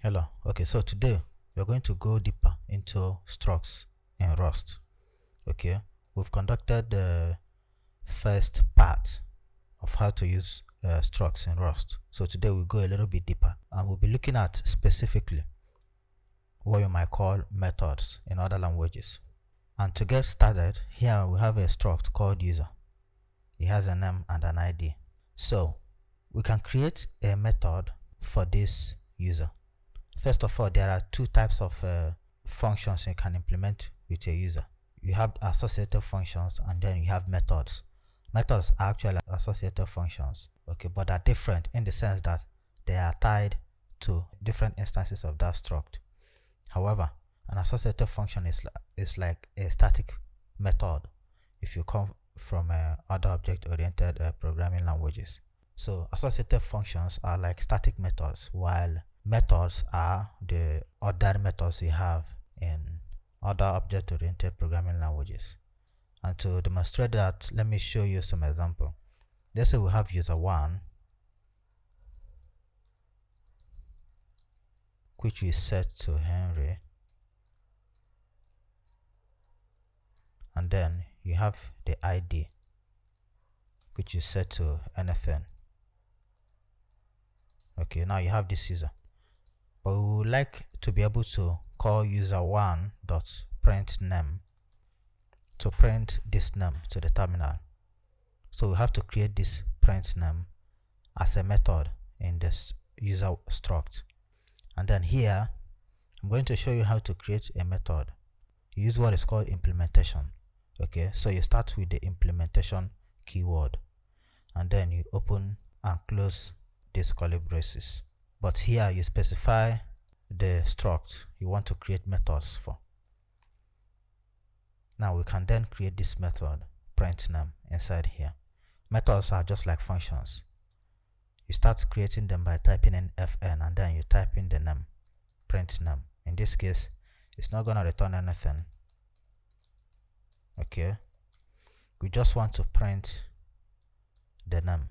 Hello. Okay, so today we're going to go deeper into structs in Rust. Okay, we've conducted the first part of how to use structs in Rust. So today we'll go a little bit deeper and we'll be looking at specifically what you might call methods in other languages. And to get started, here we have a struct called user. It has a name and an ID. So we can create a method for this user. First of all, there are two types of functions you can implement with a user. You have associative functions and then you have methods. Methods are actually associative functions, okay, but are different in the sense that they are tied to different instances of that struct. However, an associative function is like a static method if you come from other object-oriented programming languages. So associative functions are like static methods, while methods are the other methods you have in other object-oriented programming languages. And to demonstrate that, let me show you some example. Let's say we have user1, which we set to Henry, and then you have the ID, which is set to NFN. Okay, now you have this user, but we would like to be able to call user1.printName to print this name to the terminal. So we have to create this print name as a method in this user struct. And then here I'm going to show you how to create a method. You use what is called implementation. Okay, so you start with the implementation keyword and then you open and close these curly braces. But here you specify the struct you want to create methods for. Now we can then create this method print name inside here. Methods are just like functions. You start creating them by typing in fn and then you type in the name, print name. In this case, it's not going to return anything. Okay, we just want to print the name.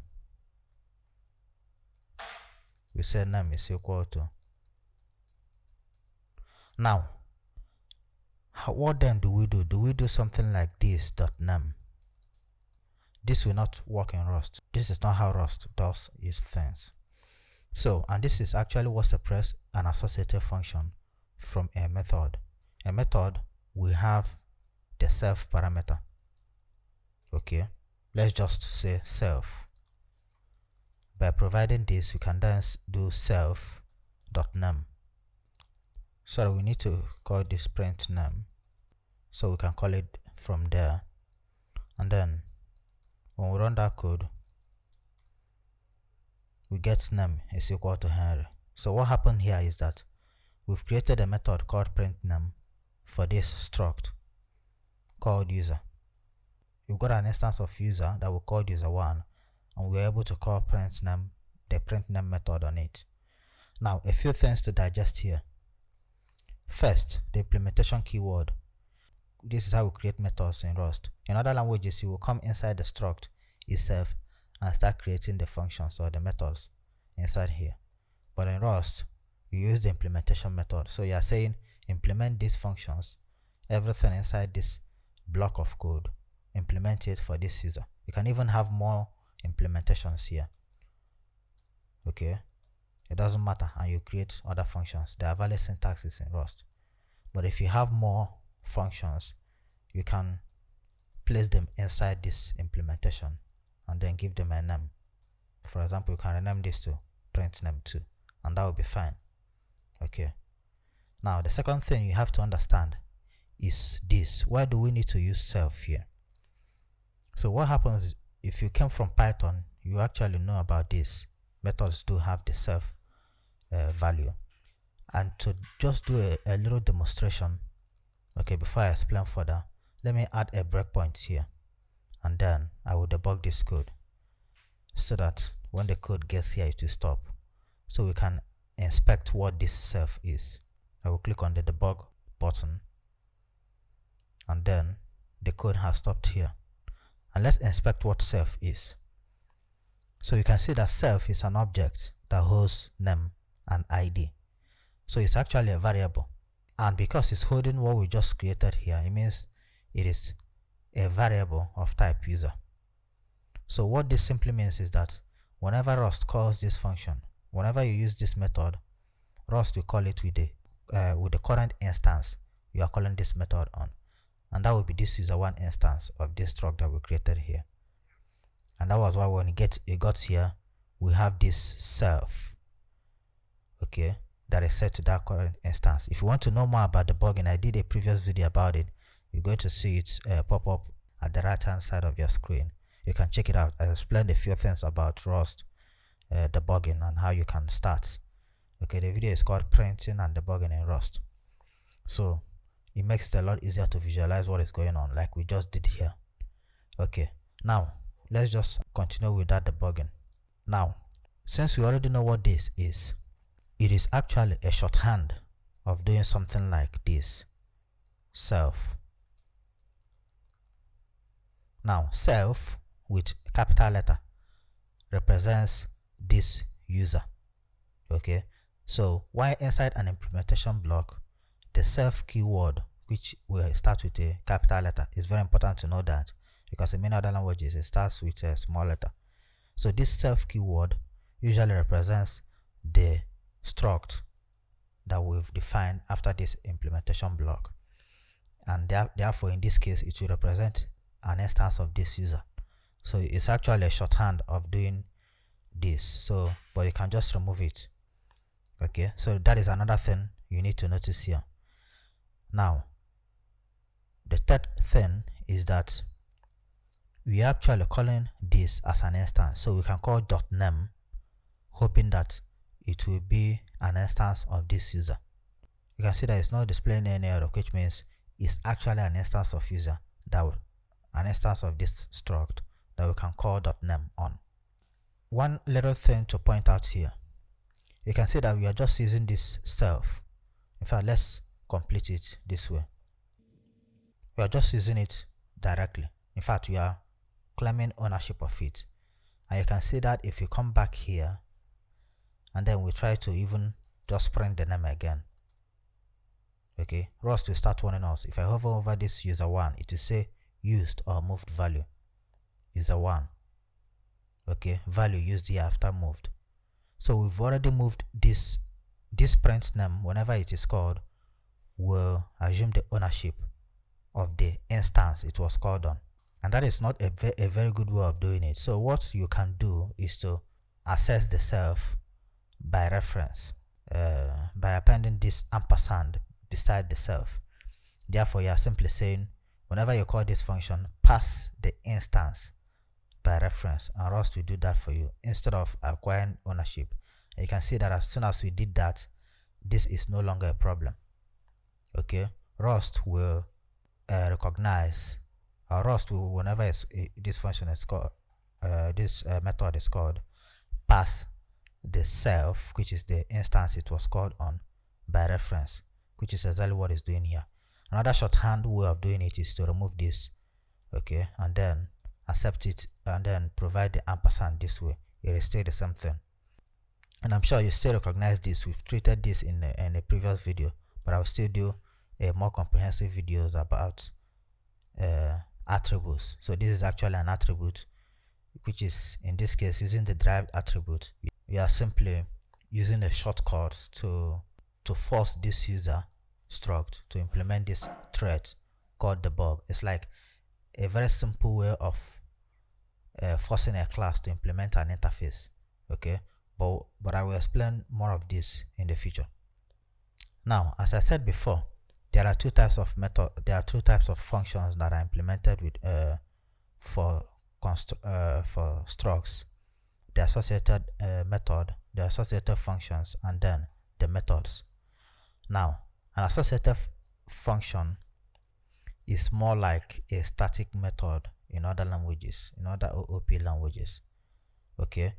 We say name is equal to. Now, what then do we do? Do we do something like this dot name? This will not work in Rust. This is not how Rust does its things. So, and this is actually what separates an associative function from a method. A method will have the self parameter. Okay, let's just say self. By providing this, you can then do self.name. So we need to call this print name. So we can call it from there. And then when we run that code, we get name is equal to Henry. So what happened here is that we've created a method called print name for this struct called user. We've got an instance of user that we called user1 and we're able to call print name, the print name method on it. Now a few things to digest here. First, the implementation keyword. This is how we create methods in Rust. In other languages, you will come inside the struct itself and start creating the functions or the methods inside here. But in Rust, you use the implementation method. So you are saying implement these functions, everything inside this block of code, implement it for this user. You can even have more implementations here. Okay, it doesn't matter, and you create other functions. There are valid syntaxes in Rust, but if you have more functions, you can place them inside this implementation and then give them a name. For example, you can rename this to print name 2 and that will be fine. Okay, now the second thing you have to understand is this. Why do we need to use self here? So what happens if you came from Python, you actually know about this. Methods do have the self value. And to just do a little demonstration, okay, before I explain further, let me add a breakpoint here and then I will debug this code so that when the code gets here it will stop, so we can inspect what this self is. I will click on the debug button and then the code has stopped here, and let's inspect what self is. So you can see that self is an object that holds name and ID. So it's actually a variable, and because it's holding what we just created here, it means it is a variable of type user. So what this simply means is that whenever Rust calls this function, whenever you use this method, Rust will call it with the current instance you are calling this method on, and that will be this user1 instance of this struct that we created here. And that was why when it got here, we have this self, okay, that is set to that current instance. If you want to know more about debugging, I did a previous video about it. You're going to see it pop up at the right hand side of your screen. You can check it out. I explained a few things about Rust debugging and how you can start. Okay, the video is called Printing and Debugging in Rust. So it makes it a lot easier to visualize what is going on, like we just did here. Okay, now let's just continue with that debugging. Now, since we already know what this is, it is actually a shorthand of doing something like this: self. Now, self with capital letter represents this user. Okay, so while inside an implementation block, the self keyword, which will start with a capital letter, is very important to know that, because in many other languages it starts with a small letter. So this self keyword usually represents the struct that we've defined after this implementation block, and therefore in this case it will represent an instance of this user. So it's actually a shorthand of doing this. So but you can just remove it. Okay, so that is another thing you need to notice here. Now, the third thing is that we are actually calling this as an instance. So we can call .name, hoping that it will be an instance of this user. You can see that it's not displaying any error, which means it's actually an instance of user, an instance of this struct that we can call .name on. One little thing to point out here, you can see that we are just using this self. In fact, let's complete it this way. We are just using it directly. In fact, we are claiming ownership of it. And you can see that if you come back here and then we try to even just print the name again, okay, Rust will start warning us. If I hover over this user1, it will say used or moved value. User1, okay, value used here after moved. So we've already moved this print name. Whenever it is called, will assume the ownership of the instance it was called on, and that is not a very good way of doing it. So what you can do is to access the self by reference, by appending this ampersand beside the self. Therefore, you are simply saying whenever you call this function, pass the instance by reference, and Rust will do that for you instead of acquiring ownership. And you can see that as soon as we did that, this is no longer a problem. Okay, Rust will recognize, or Rust will, whenever this function is called, this method is called, pass the self, which is the instance it was called on, by reference, which is exactly what it's doing here. Another shorthand way of doing it is to remove this, okay, and then accept it and then provide the ampersand this way. It will stay the same thing. And I'm sure you still recognize this. We've treated this in a previous video, but I'll still do a more comprehensive videos about attributes. So this is actually an attribute, which is in this case using the derived attribute. We are simply using a shortcut to force this user struct to implement this thread called debug. It's like a very simple way of forcing a class to implement an interface. Okay, but I will explain more of this in the future. Now, as I said before, there are two types of functions that are implemented with for structs: the associated method, the associated functions, and then the methods. Now, an associated function is more like a static method in other languages, in other OOP languages. Okay,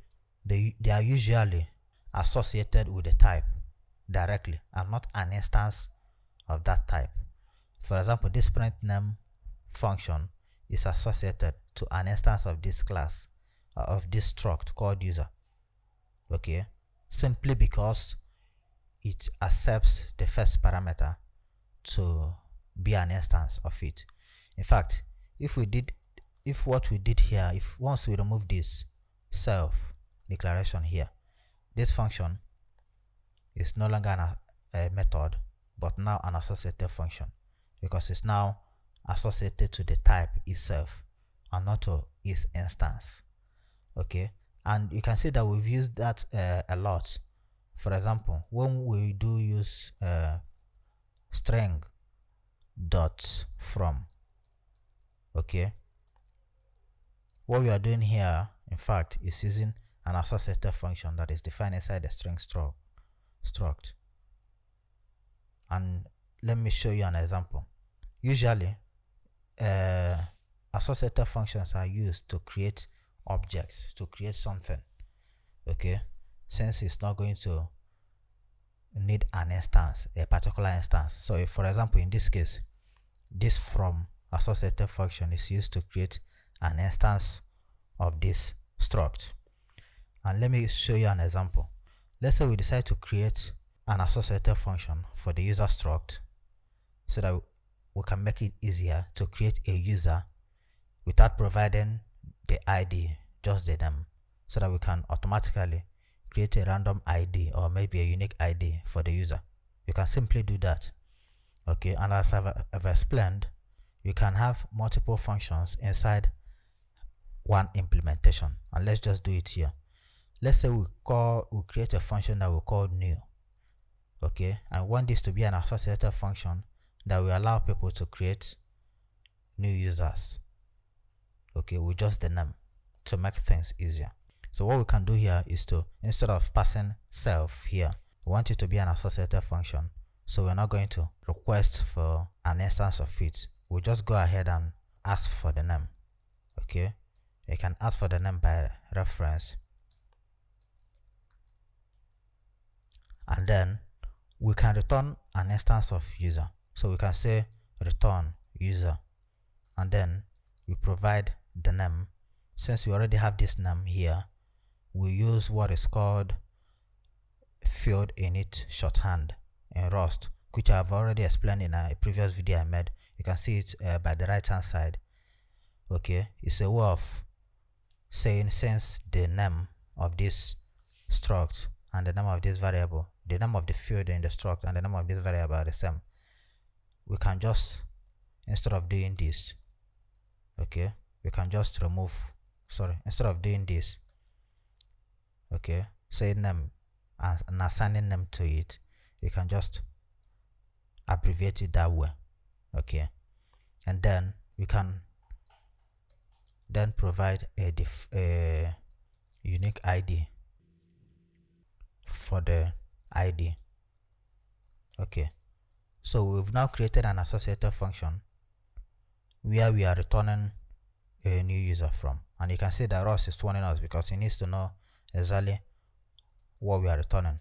they are usually associated with a type directly and not an instance of that type. For example, this print name function is associated to an instance of this class, of this struct called user. Okay, simply because it accepts the first parameter to be an instance of it. In fact, if what we did here, if once we remove this self declaration here, this function is no longer a method, but now an associative function, because it's now associated to the type itself and not to its instance. Okay, and you can see that we've used that a lot. For example, when we do use string dot from, okay, what we are doing here, in fact, is using an associative function that is defined inside the string struct. And let me show you an example. Usually associative functions are used to create objects, to create something, okay, since it's not going to need an instance, a particular instance. So if, for example, in this case, this from associative function is used to create an instance of this struct. And let me show you an example. Let's say we decide to create an associative function for the user struct so that we can make it easier to create a user without providing the ID, just the name, so that we can automatically create a random ID or maybe a unique ID for the user. You can simply do that. Okay, and as I've explained, you can have multiple functions inside one implementation, and let's just do it here. Let's say we create a function that we call new. Okay, I want this to be an associative function that will allow people to create new users, okay, with just the name, to make things easier. So what we can do here is to, instead of passing self here, we want it to be an associative function. So we're not going to request for an instance of it. We'll just go ahead and ask for the name. Okay, you can ask for the name by reference, and then we can return an instance of user. So we can say return user, and then we provide the name. Since we already have this name here, we use what is called field init shorthand in Rust, which I have already explained in a previous video I made. You can see it by the right hand side. Okay, it's a way of saying, since the name of this struct and the name of this variable, the name of the field in the struct and the name of this variable are the same, we can just, instead of doing this, okay, we can just remove, instead of doing this, okay, say name and assigning name to it, you can just abbreviate it that way. Okay, and then we can then provide a unique ID for the ID. Okay, so we've now created an associative function where we are returning a new user from, and you can see that Rust is warning us because it needs to know exactly what we are returning.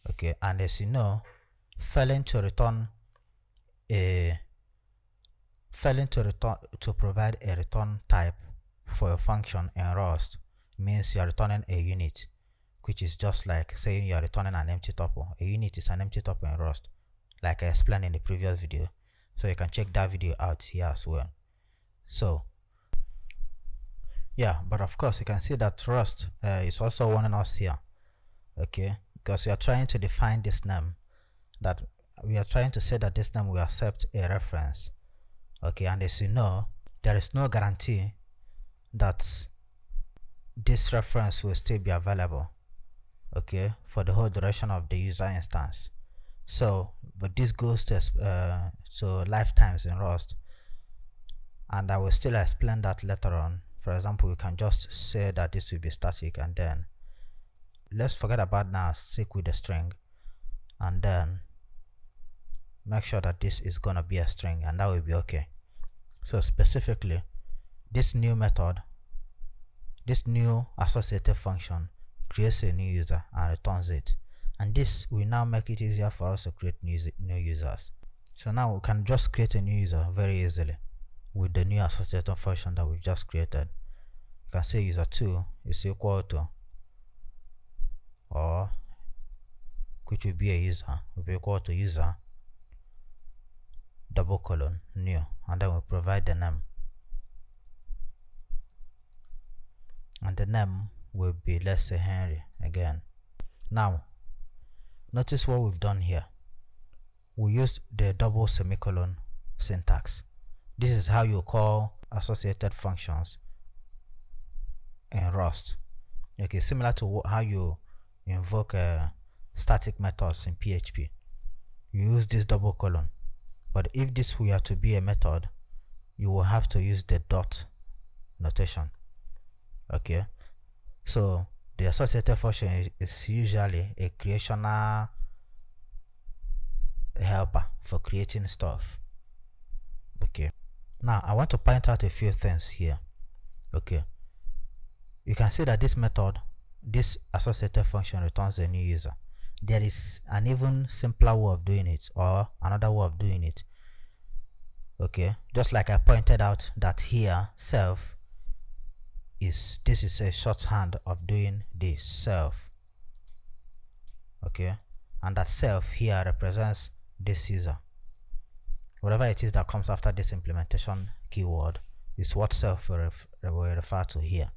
Okay, and as you know, failing to provide a return type for a function in Rust means you are returning a unit, which is just like saying you are returning an empty tuple. A unit is an empty tuple in Rust, like I explained in the previous video. So you can check that video out here as well. So yeah, but of course you can see that Rust is also warning us here. Okay, because we are trying to define this name, that we are trying to say that this name will accept a reference. Okay, and as you know, there is no guarantee that this reference will still be available, okay, for the whole duration of the user instance. So, but this goes to lifetimes in Rust, and I will still explain that later on. For example, we can just say that this will be static, and then let's forget about now, stick with the string, and then make sure that this is gonna be a string, and that will be okay. So specifically, this new method, this new associative function, creates a new user and returns it, and this will now make it easier for us to create new users. So now we can just create a new user very easily with the new associative function that we've just created. You can say user2 is equal to, or which will be a user, will be equal to user double colon new, and then we provide the name, and the name will be, let's say, Henry again. Now notice what we've done here. We used the double semicolon syntax. This is how you call associated functions in Rust. Okay, similar to how you invoke static methods in PHP. You use this double colon, but if this were to be a method, you will have to use the dot notation. Okay, so the associated function is usually a creational helper for creating stuff. Okay, now I want to point out a few things here. Okay, you can see that this method, this associated function, returns a new user. There is an even simpler way of doing it, or another way of doing it. Okay, just like I pointed out that here self is, this is a shorthand of doing this self. Okay, and that self here represents this user. Whatever it is that comes after this implementation keyword is what self will refer to here.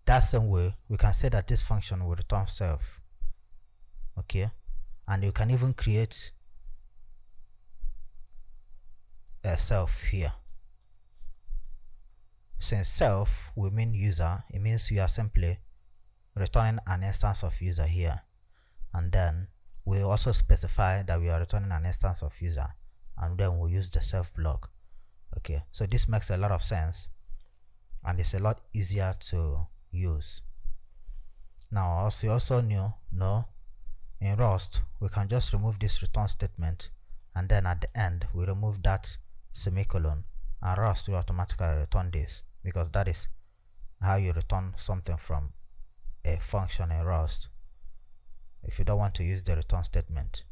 That same way, we can say that this function will return self. Okay, and you can even create a self here. Since self will mean user, it means you are simply returning an instance of user here, and then we also specify that we are returning an instance of user, and then we'll use the self block. Okay, so this makes a lot of sense, and it's a lot easier to use. Now, as you also know, in Rust we can just remove this return statement, and then at the end we remove that semicolon, and Rust will automatically return this, because that is how you return something from a function in Rust if you don't want to use the return statement.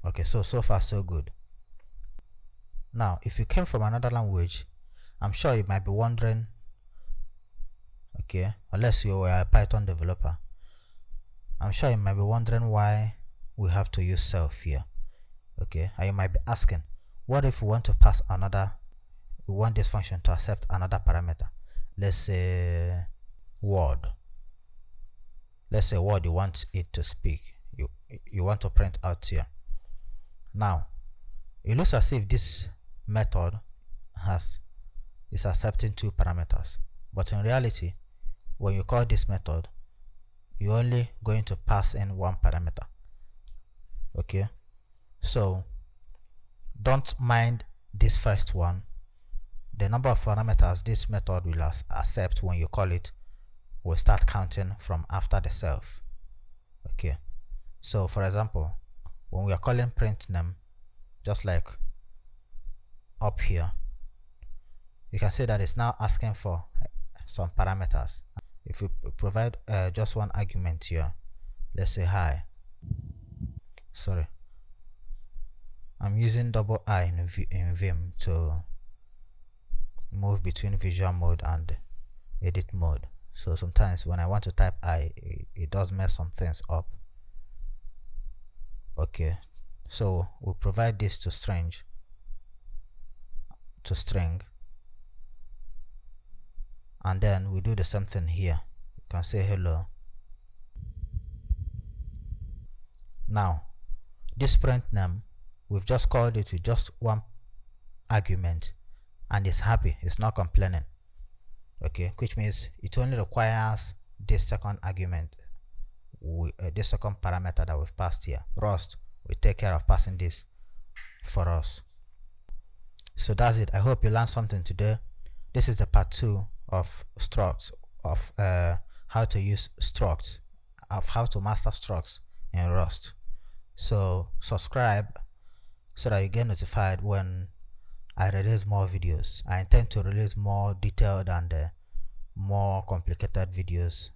Okay, so far so good. Now if you came from another language, I'm sure you might be wondering, okay, unless you were a Python developer, I'm sure you might be wondering why we have to use self here. Okay, and you might be asking, what if we want to pass another, we want this function to accept another parameter, let's say word. Let's say word you want it to speak, you want to print out here. Now it looks as if this method is accepting two parameters, but in reality when you call this method, you're only going to pass in one parameter. Okay, so don't mind this first one. The number of parameters this method will accept when you call it will start counting from after the self. Okay, so for example, when we are calling print name, just like up here, you can see that it's now asking for some parameters. If we provide just one argument here, let's say hi. Sorry, I'm using double I in Vim to move between visual mode and edit mode. So sometimes when I want to type I, it does mess some things up. Okay, so we'll provide this to string, and then we do the same thing here. You can say hello. Now this print name, we've just called it with just one argument, and it's happy, it's not complaining. Okay, which means it only requires this second argument, this second parameter that we've passed here. Rust will take care of passing this for us. So that's it. I hope you learned something today. This is the part 2 of structs, of how to use structs, of how to master structs in Rust. So subscribe so that you get notified when I release more videos. I intend to release more detailed and more complicated videos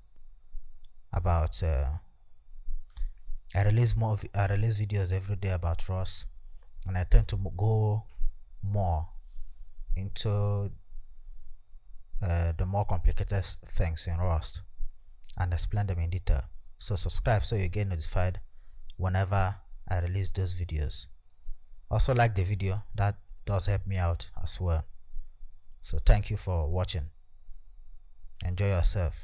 about I release videos every day about Rust, and I tend to go more into the more complicated things in Rust and explain them in detail. So subscribe so you get notified whenever I release those videos. Also like the video, that does help me out as well. So thank you for watching. Enjoy yourself.